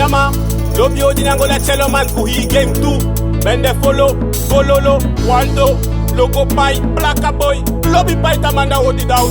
Yama, love you didn't go that cello man who he game too. Bend the follow, Gololo, Waldo, Logo Pie, Black Boy, Lobby Pie Tamanda hold it down.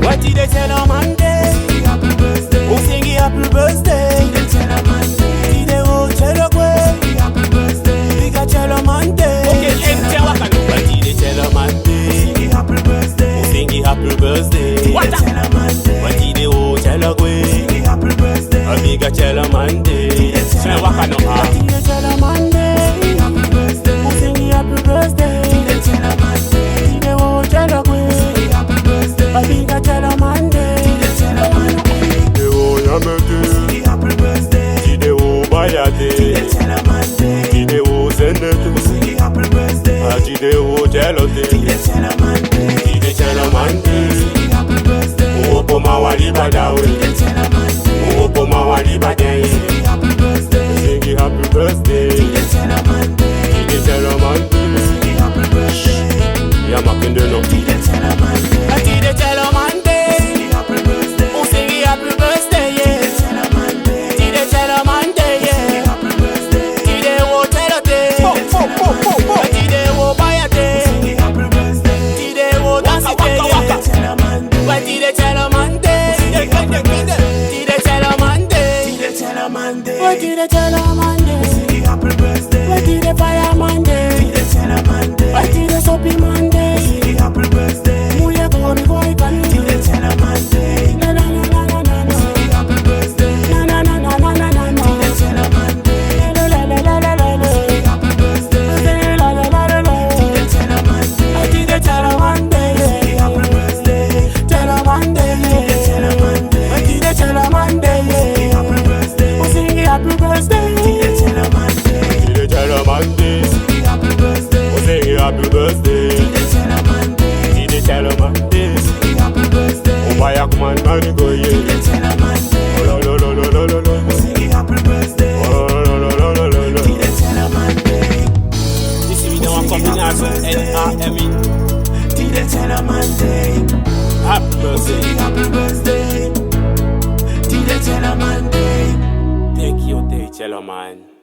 What did they tell a Monday? Happy birthday. Who sing happy birthday? They tell a Monday. Did they all tell a way? Happy birthday. We got tell a Monday. Okay, enter Wakano. What did they tell a Monday? Happy birthday. Who sing happy birthday? What? Tell a Monday. What did they all tell a way? Happy birthday. We got tell a Monday. Say Wakano. What did they tell a Monday? Happy birthday. Who sing happy birthday? They tell a Monday. Did they all tell a way? Happy birthday. We got tell a Monday. They tell a Monday. Tideo Yamete, Happy birthday. Tideo Bayate, They tell a Monday. Tideo Zenetu, Happy birthday. Tideo Jelote, They tell a Monday. Tide Chelamande, Happy birthday. Opo Mawali Badawe, They tell a Monday. Opo Mawali Badaye, Happy birthday. Sing happy birthday, They tell a Monday. Tide Chelamande, Happy birthday. Yamakinde no, They tell a Monday. What did they tell a Monday? Happy birthday. Who sing happy birthday, yeah? They tell a Monday. Did they tell a Monday, yeah? Happy birthday. Did they wo tell a day? What did they wo buy a day? Happy birthday. Did they wo dance a day, They yeah? tell a Monday. What did they tell a Monday? Did they tell a Monday? They tell a Monday. What did they tell a Monday? Happy birthday. What did they buy a Monday? They tell a Monday. What did they soppy Monday? Happy birthday. Muye koni koi kani. They tell a Monday. Na na na na na na na. Happy birthday. Na na na na na na na na. They tell a Monday. La la la la la la la. Happy birthday. La la la la la. They tell a Monday. What did they tell a Monday? Happy birthday. Tell a Monday. They tell a Monday. What did they tell a Monday? Happy birthday. Who sing happy birthday? They tell a Monday. Did they tell a Monday? Happy birthday. Who sing happy birthday? They tell a Monday. Did they tell a Monday? Happy birthday. Why a man man go ye? They tell a Monday. Lo lo lo lo lo lo lo. Happy birthday. Lo lo lo lo lo lo lo. They tell a Monday. This is the one coming out with NRME. They tell a Monday. Happy birthday. Happy birthday. They tell a Monday. Take your day, cello man.